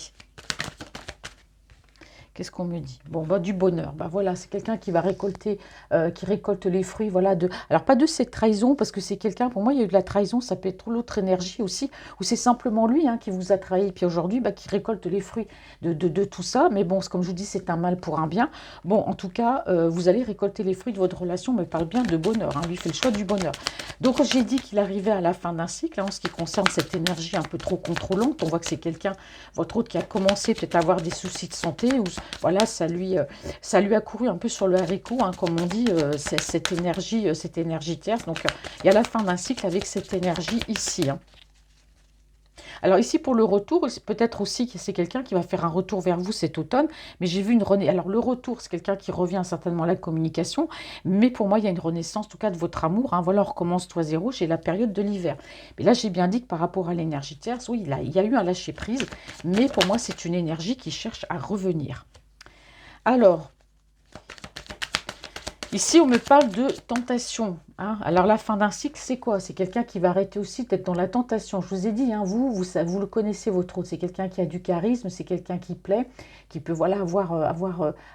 Qu'est-ce qu'on me dit? Bon, bah, du bonheur. Bah voilà, c'est quelqu'un qui va récolter, qui récolte les fruits, voilà, de. Alors pas de cette trahison, parce que c'est quelqu'un, pour moi, il y a eu de la trahison, ça peut être l'autre énergie aussi, ou c'est simplement lui hein, qui vous a trahi, puis aujourd'hui, bah, qui récolte les fruits de tout ça. Mais bon, comme je vous dis, c'est un mal pour un bien. Bon, en tout cas, vous allez récolter les fruits de votre relation, mais parle bien de bonheur. Hein, lui fait le choix du bonheur. Donc j'ai dit qu'il arrivait à la fin d'un cycle, hein, en ce qui concerne cette énergie un peu trop contrôlante. On voit que c'est quelqu'un, votre autre, qui a commencé peut-être à avoir des soucis de santé, ou voilà, ça lui a couru un peu sur le haricot, hein, comme on dit, cette énergie terre. Donc, il y a la fin d'un cycle avec cette énergie ici. Hein. Alors ici, pour le retour, peut-être aussi que c'est quelqu'un qui va faire un retour vers vous cet automne, mais j'ai vu une renaissance. Alors le retour, c'est quelqu'un qui revient certainement à la communication, mais pour moi, il y a une renaissance, en tout cas, de votre amour. Hein. Voilà, on recommence tout à zéro, j'ai la période de l'hiver. Mais là, j'ai bien dit que par rapport à l'énergie terre, oui, il y a eu un lâcher-prise, mais pour moi, c'est une énergie qui cherche à revenir. Alors, ici, on me parle de tentation. Hein. Alors, la fin d'un cycle, c'est quoi? C'est quelqu'un qui va arrêter aussi d'être dans la tentation. Je vous ai dit, hein, vous le connaissez, votre autre. C'est quelqu'un qui a du charisme, c'est quelqu'un qui plaît, qui peut voilà, avoir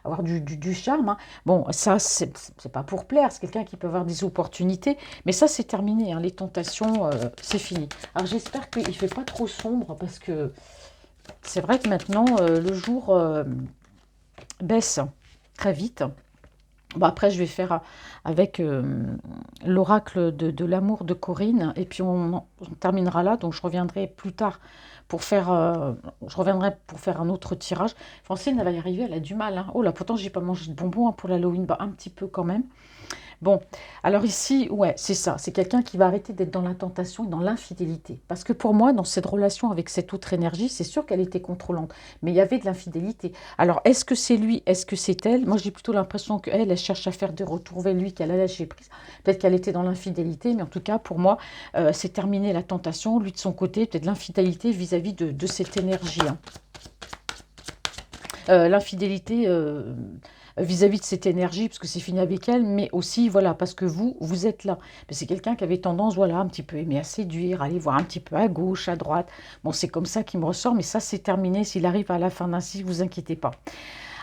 du charme. Hein. Bon, ça, c'est pas pour plaire. C'est quelqu'un qui peut avoir des opportunités. Mais ça, c'est terminé. Hein. Les tentations, c'est fini. Alors, j'espère qu'il ne fait pas trop sombre parce que c'est vrai que maintenant, le jour baisse très vite. Bon, après, je vais faire avec l'oracle de l'amour de Corinne. Et puis, on terminera là. Donc, je reviendrai plus tard pour faire, un autre tirage. Francine, elle va y arriver. Elle a du mal. Hein. Oh là, pourtant, j'ai pas mangé de bonbons hein, pour l'Halloween. Bah, un petit peu quand même. Bon, alors ici, ouais, c'est ça. C'est quelqu'un qui va arrêter d'être dans la tentation et dans l'infidélité. Parce que pour moi, dans cette relation avec cette autre énergie, c'est sûr qu'elle était contrôlante. Mais il y avait de l'infidélité. Alors, est-ce que c'est lui? Est-ce que c'est elle? Moi, j'ai plutôt l'impression qu'elle, elle cherche à faire des retours vers lui, qu'elle a lâché prise. Peut-être qu'elle était dans l'infidélité. Mais en tout cas, pour moi, c'est terminé la tentation. Lui, de son côté, peut-être l'infidélité vis-à-vis de cette énergie. Hein. L'infidélité vis-à-vis de cette énergie, parce que c'est fini avec elle, mais aussi, voilà, parce que vous êtes là. Mais c'est quelqu'un qui avait tendance, voilà, un petit peu aimer à séduire, aller voir un petit peu à gauche, à droite. Bon, c'est comme ça qu'il me ressort, mais ça, c'est terminé. S'il arrive à la fin d'un cycle, vous inquiétez pas.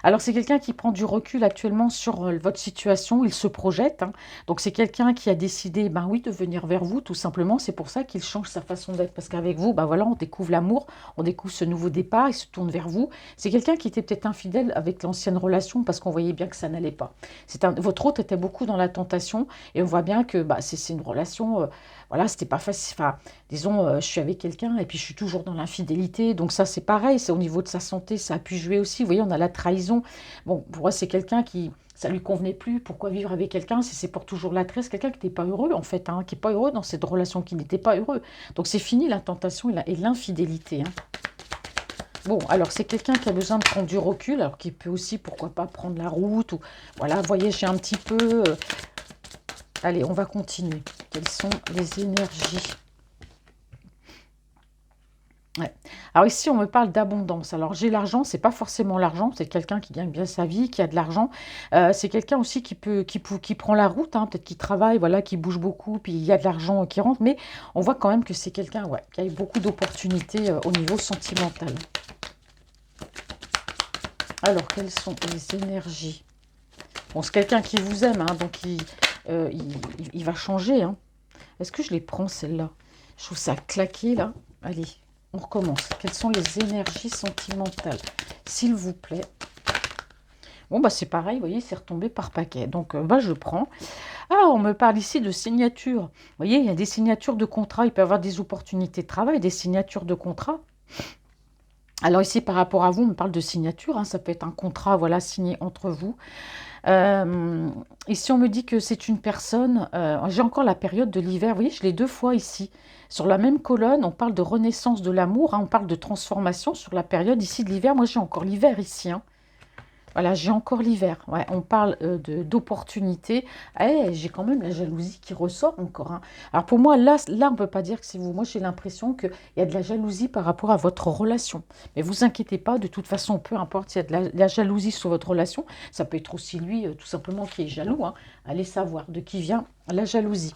Alors, c'est quelqu'un qui prend du recul actuellement sur votre situation, il se projette. Hein. Donc, c'est quelqu'un qui a décidé, ben oui, de venir vers vous, tout simplement. C'est pour ça qu'il change sa façon d'être. Parce qu'avec vous, ben voilà, on découvre l'amour, on découvre ce nouveau départ, il se tourne vers vous. C'est quelqu'un qui était peut-être infidèle avec l'ancienne relation parce qu'on voyait bien que ça n'allait pas. Votre autre était beaucoup dans la tentation et on voit bien que bah, c'est une relation, voilà, c'était pas facile. Enfin, disons, je suis avec quelqu'un et puis je suis toujours dans l'infidélité. Donc ça, c'est pareil, c'est au niveau de sa santé, ça a pu jouer aussi. Vous voyez, on a la trahison. Bon, pour moi, c'est quelqu'un qui, ça lui convenait plus. Pourquoi vivre avec quelqu'un si c'est pour toujours l'attrait? C'est quelqu'un qui n'était pas heureux, en fait, hein, qui n'est pas heureux dans cette relation, qui n'était pas heureux. Donc c'est fini la tentation et l'infidélité. Hein. Bon, alors c'est quelqu'un qui a besoin de prendre du recul, alors qui peut aussi, pourquoi pas, prendre la route ou voilà, voyager un petit peu. Allez, on va continuer. Quelles sont les énergies? Ouais. Alors ici, on me parle d'abondance. Alors j'ai l'argent, c'est pas forcément l'argent, c'est quelqu'un qui gagne bien sa vie, qui a de l'argent. C'est quelqu'un aussi qui prend la route, hein, peut-être qui travaille, voilà, qui bouge beaucoup, puis il y a de l'argent qui rentre. Mais on voit quand même que c'est quelqu'un, ouais, qui a eu beaucoup d'opportunités au niveau sentimental. Alors, quelles sont les énergies? Bon, c'est quelqu'un qui vous aime, hein, donc il va changer. Hein. Est-ce que je les prends, celles-là? Je trouve ça claqué, là. Allez, on recommence. Quelles sont les énergies sentimentales? S'il vous plaît. Bon, bah c'est pareil, vous voyez, c'est retombé par paquet. Donc, bah, je prends. Ah, on me parle ici de signature. Vous voyez, il y a des signatures de contrat. Il peut y avoir des opportunités de travail, des signatures de contrat. Alors ici, par rapport à vous, on me parle de signature. Hein, ça peut être un contrat, voilà, signé entre vous. Ici, on me dit que c'est une personne. J'ai encore la période de l'hiver. Vous voyez, je l'ai deux fois ici. Sur la même colonne, on parle de renaissance de l'amour. Hein, on parle de transformation sur la période ici de l'hiver. Moi, j'ai encore l'hiver ici. Hein. Voilà, j'ai encore l'hiver. Ouais, on parle d'opportunités. Eh, j'ai quand même la jalousie qui ressort encore. Hein. Alors pour moi, là on ne peut pas dire que c'est vous. Moi, j'ai l'impression qu'il y a de la jalousie par rapport à votre relation. Mais vous inquiétez pas, de toute façon, peu importe s'il y a de la jalousie sur votre relation, ça peut être aussi lui, tout simplement, qui est jaloux. Hein. Allez savoir de qui vient la jalousie.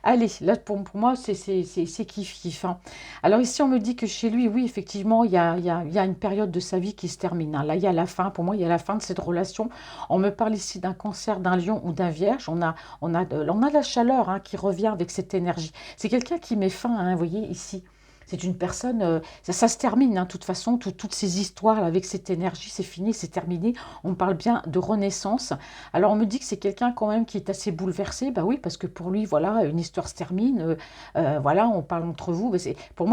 Allez, là, pour moi, c'est kiff-kiff. Hein. Alors ici, on me dit que chez lui, oui, effectivement, il y a une période de sa vie qui se termine. Hein. Là, il y a la fin. Pour moi, il y a la fin de cette relation. On me parle ici d'un cancer, d'un lion ou d'un vierge. On a la chaleur hein, qui revient avec cette énergie. C'est quelqu'un qui met fin, hein, vous voyez, ici. C'est une personne, ça se termine, hein, de toute façon, toutes ces histoires là, avec cette énergie, c'est fini, c'est terminé. On parle bien de renaissance. Alors on me dit que c'est quelqu'un quand même qui est assez bouleversé, bah oui, parce que pour lui, voilà, une histoire se termine, voilà, on parle entre vous. Mais pour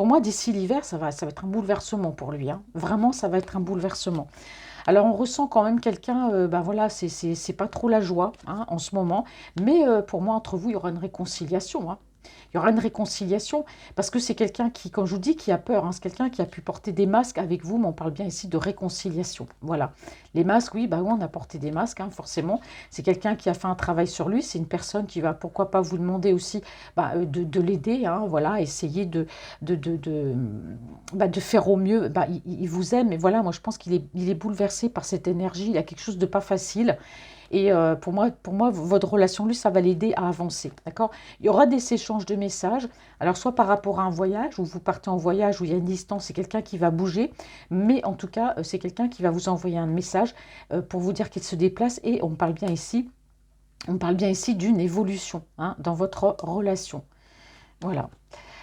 moi, d'ici l'hiver, ça va être un bouleversement pour lui. Hein. Vraiment, ça va être un bouleversement. Alors on ressent quand même quelqu'un, ben voilà, c'est pas trop la joie hein, en ce moment, mais pour moi, entre vous, il y aura une réconciliation. Hein. Il y aura une réconciliation parce que c'est quelqu'un qui, comme je vous dis, qui a peur. Hein, c'est quelqu'un qui a pu porter des masques avec vous, mais on parle bien ici de réconciliation. Voilà. Les masques, oui, bah oui, on a porté des masques, hein, forcément. C'est quelqu'un qui a fait un travail sur lui. C'est une personne qui va, pourquoi pas, vous demander aussi bah, de l'aider. Hein, voilà, essayer de faire au mieux. Bah, il vous aime, mais voilà, moi je pense qu'il est bouleversé par cette énergie. Il a quelque chose de pas facile. Et pour moi, votre relation, lui, ça va l'aider à avancer. D'accord? Il y aura des échanges de messages. Alors, soit par rapport à un voyage, où vous partez en voyage, où il y a une distance, c'est quelqu'un qui va bouger. Mais en tout cas, c'est quelqu'un qui va vous envoyer un message pour vous dire qu'il se déplace. Et on parle bien ici d'une évolution hein, dans votre relation. Voilà.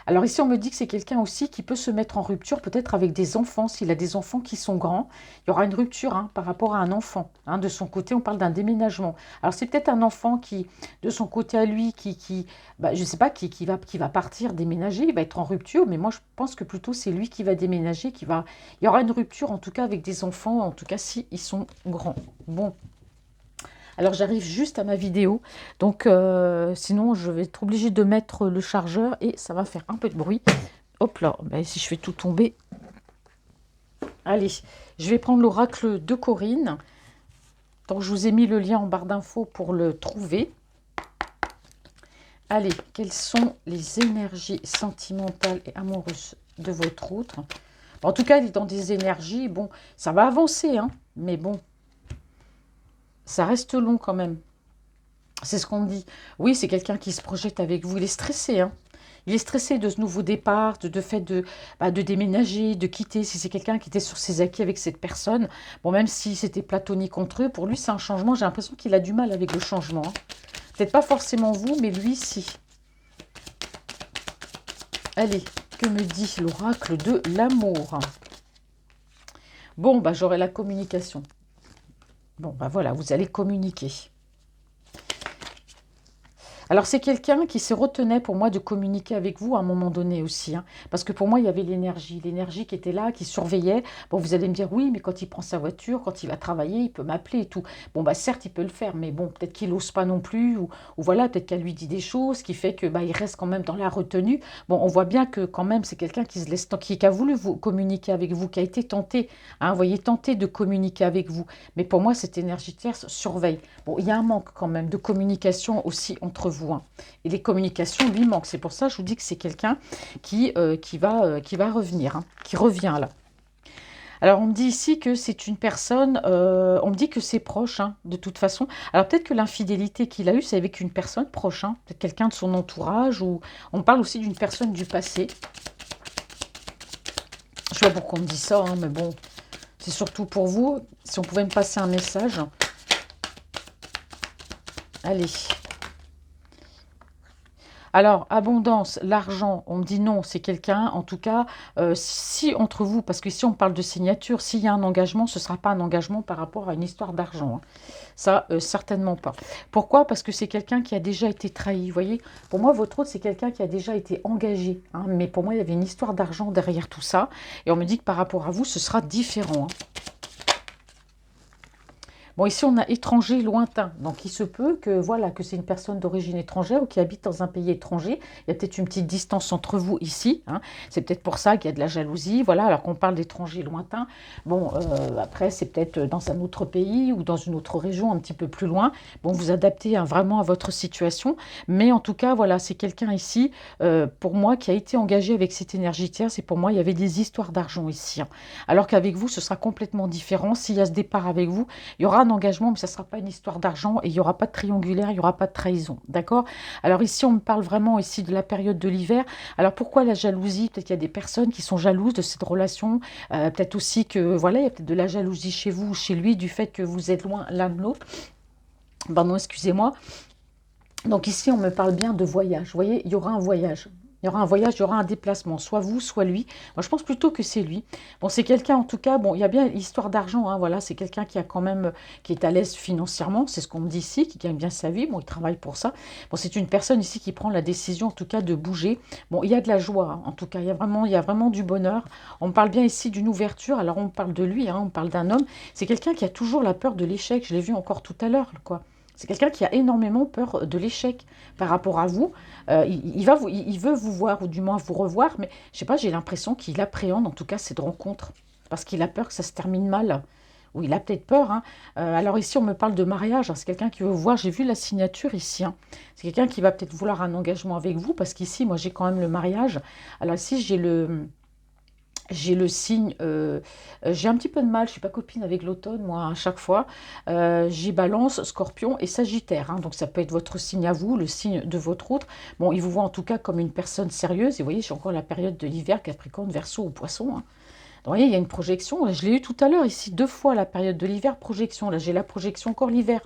Alors ici, on me dit que c'est quelqu'un aussi qui peut se mettre en rupture, peut-être avec des enfants, s'il a des enfants qui sont grands. Il y aura une rupture hein, par rapport à un enfant. Hein. De son côté, on parle d'un déménagement. Alors c'est peut-être un enfant qui, de son côté à lui, je ne sais pas, qui va partir déménager, il va être en rupture, mais moi je pense que plutôt c'est lui qui va déménager, il y aura une rupture en tout cas avec des enfants, en tout cas si ils sont grands. Bon, alors j'arrive juste à ma vidéo, donc sinon je vais être obligée de mettre le chargeur et ça va faire un peu de bruit. Hop là, ben, si je fais tout tomber. Allez, je vais prendre l'oracle de Corinne. Donc je vous ai mis le lien en barre d'infos pour le trouver. Allez, quelles sont les énergies sentimentales et amoureuses de votre autre? En tout cas, elle est dans des énergies, bon, ça va avancer, hein, mais bon, ça reste long quand même. C'est ce qu'on me dit. Oui, c'est quelqu'un qui se projette avec vous. Il est stressé, hein. Il est stressé de ce nouveau départ, de fait de déménager, de quitter. Si c'est quelqu'un qui était sur ses acquis avec cette personne, bon, même si c'était platonique entre eux, pour lui, c'est un changement. J'ai l'impression qu'il a du mal avec le changement. Hein. Peut-être pas forcément vous, mais lui, si. Allez, que me dit l'oracle de l'amour? Bon, bah, j'aurai la communication. Bon, bah voilà, vous allez communiquer. Alors c'est quelqu'un qui se retenait pour moi de communiquer avec vous à un moment donné aussi. Hein, parce que pour moi, il y avait l'énergie qui était là, qui surveillait. Bon, vous allez me dire, oui, mais quand il prend sa voiture, quand il va travailler, il peut m'appeler et tout. Bon, bah certes, il peut le faire, mais bon, peut-être qu'il n'ose pas non plus, ou voilà, peut-être qu'elle lui dit des choses, qui fait que bah, il reste quand même dans la retenue. Bon, on voit bien que quand même, c'est quelqu'un qui se laisse, qui a voulu vous communiquer avec vous, qui a été tenté, hein, vous voyez, tenté de communiquer avec vous. Mais pour moi, cette énergie tierce surveille. Bon, il y a un manque quand même de communication aussi entre vous. Hein. Et les communications lui manquent. C'est pour ça que je vous dis que c'est quelqu'un qui va revenir, hein, qui revient là. Alors, on me dit ici que c'est une personne, on me dit que c'est proche, hein, de toute façon. Alors, peut-être que l'infidélité qu'il a eue, c'est avec une personne proche, hein, peut-être quelqu'un de son entourage, ou on parle aussi d'une personne du passé. Je sais pas pourquoi on me dit ça, hein, mais bon, C'est surtout pour vous. Si on pouvait me passer un message. Allez. Alors, abondance, l'argent, on me dit non, c'est quelqu'un, en tout cas, si entre vous, parce que si on parle de signature, s'il y a un engagement, ce ne sera pas un engagement par rapport à une histoire d'argent, hein. Ça, certainement pas. Pourquoi? Parce que c'est quelqu'un qui a déjà été trahi, vous voyez. Pour moi, votre autre, c'est quelqu'un qui a déjà été engagé, hein. Mais pour moi, il y avait une histoire d'argent derrière tout ça. Et on me dit que par rapport à vous, ce sera différent, hein. Bon, ici, on a étranger lointain. Donc, il se peut que, voilà, que c'est une personne d'origine étrangère ou qui habite dans un pays étranger. Il y a peut-être une petite distance entre vous ici, hein. C'est peut-être pour ça qu'il y a de la jalousie. Voilà, alors qu'on parle d'étranger lointain. Bon, après, c'est peut-être dans un autre pays ou dans une autre région un petit peu plus loin. Bon, vous adaptez, hein, vraiment à votre situation. Mais en tout cas, voilà, c'est quelqu'un ici, pour moi, qui a été engagé avec cette énergie tierce. Et pour moi, il y avait des histoires d'argent ici, hein. Alors qu'avec vous, ce sera complètement différent. S'il y a ce départ avec vous, il y aura un engagement, mais ça ne sera pas une histoire d'argent et il n'y aura pas de triangulaire, il n'y aura pas de trahison. D'accord? Alors ici, on me parle vraiment ici de la période de l'hiver. Alors pourquoi la jalousie? Peut-être qu'il y a des personnes qui sont jalouses de cette relation. Peut-être aussi que, voilà, il y a peut-être de la jalousie chez vous ou chez lui du fait que vous êtes loin l'un de l'autre. Pardon, excusez-moi. Donc ici, on me parle bien de voyage. Vous voyez, il y aura un voyage. Il y aura un voyage, il y aura un déplacement, soit vous, soit lui. Moi, je pense plutôt que c'est lui. Bon, c'est quelqu'un, en tout cas, bon, il y a bien l'histoire d'argent, hein, voilà, c'est quelqu'un qui a quand même, qui est à l'aise financièrement, c'est ce qu'on me dit ici, qui gagne bien sa vie, bon, il travaille pour ça. Bon, c'est une personne ici qui prend la décision, en tout cas, de bouger. Bon, il y a de la joie, hein, en tout cas, il y a vraiment du bonheur. On me parle bien ici d'une ouverture, alors on parle de lui, hein, on parle d'un homme. C'est quelqu'un qui a toujours la peur de l'échec, je l'ai vu encore tout à l'heure, quoi. C'est quelqu'un qui a énormément peur de l'échec par rapport à vous. Il veut vous voir, ou du moins vous revoir, mais je sais pas, j'ai l'impression qu'il appréhende en tout cas cette rencontre. Parce qu'il a peur que ça se termine mal. Ou il a peut-être peur, hein. Alors ici, on me parle de mariage, hein. C'est quelqu'un qui veut vous voir. J'ai vu la signature ici, hein. C'est quelqu'un qui va peut-être vouloir un engagement avec vous, parce qu'ici, moi, j'ai quand même le mariage. Alors ici, j'ai le signe, j'ai un petit peu de mal, je suis pas copine avec l'automne, moi, à chaque fois. J'ai Balance, Scorpion et Sagittaire, hein, donc ça peut être votre signe à vous, le signe de votre autre. Bon, il vous voit en tout cas comme une personne sérieuse. Et vous voyez, j'ai encore la période de l'hiver, Capricorne, Verseau ou Poisson, hein. Donc, vous voyez, il y a une projection. Je l'ai eu tout à l'heure ici, 2 fois la période de l'hiver, projection. Là, j'ai la projection encore l'hiver.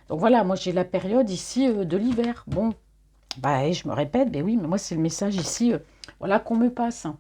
Donc voilà, moi j'ai la période ici de l'hiver. Bon, bah, et je me répète, mais oui, mais moi c'est le message ici, voilà, qu'on me passe, hein.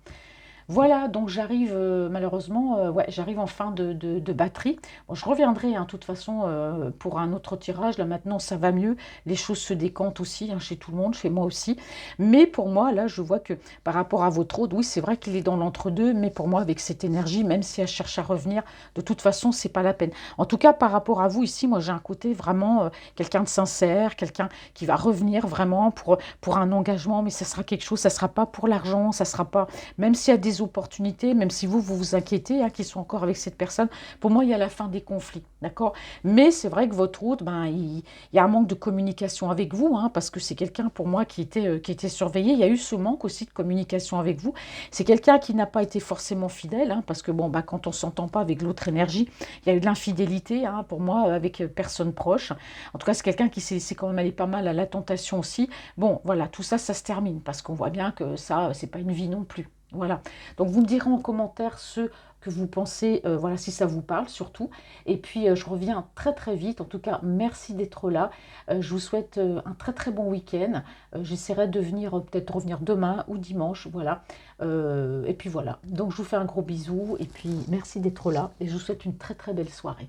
Voilà, donc j'arrive malheureusement, ouais, j'arrive en fin de batterie. Bon, je reviendrai, hein, de toute façon, pour un autre tirage. Là maintenant, ça va mieux. Les choses se décantent aussi, hein, chez tout le monde, chez moi aussi. Mais pour moi, là, je vois que par rapport à votre autre, oui, c'est vrai qu'il est dans l'entre-deux, mais pour moi, avec cette énergie, même si elle cherche à revenir, de toute façon, c'est pas la peine. En tout cas, par rapport à vous ici, moi, j'ai un côté vraiment quelqu'un de sincère, quelqu'un qui va revenir vraiment pour un engagement, mais ça sera quelque chose, ça sera pas pour l'argent, ça sera pas, même s'il y a des opportunités, même si vous vous inquiétez, hein, qu'ils sont encore avec cette personne, pour moi, il y a la fin des conflits, d'accord? Mais c'est vrai que votre route, ben, il y a un manque de communication avec vous, hein, parce que c'est quelqu'un, pour moi, qui était surveillé. Il y a eu ce manque aussi de communication avec vous. C'est quelqu'un qui n'a pas été forcément fidèle, hein, parce que, bon, bah, quand on ne s'entend pas avec l'autre énergie, il y a eu de l'infidélité, hein, pour moi, avec personne proche. En tout cas, c'est quelqu'un qui s'est quand même allé pas mal à la tentation aussi. Bon, voilà, tout ça, ça se termine, parce qu'on voit bien que ça, c'est pas une vie non plus. Voilà. Donc vous me direz en commentaire ce que vous pensez, voilà, si ça vous parle surtout. Et puis je reviens très très vite. En tout cas, merci d'être là. Je vous souhaite un très très bon week-end. J'essaierai de venir peut-être revenir demain ou dimanche, voilà. Et puis voilà. Donc je vous fais un gros bisou et puis merci d'être là et je vous souhaite une très très belle soirée.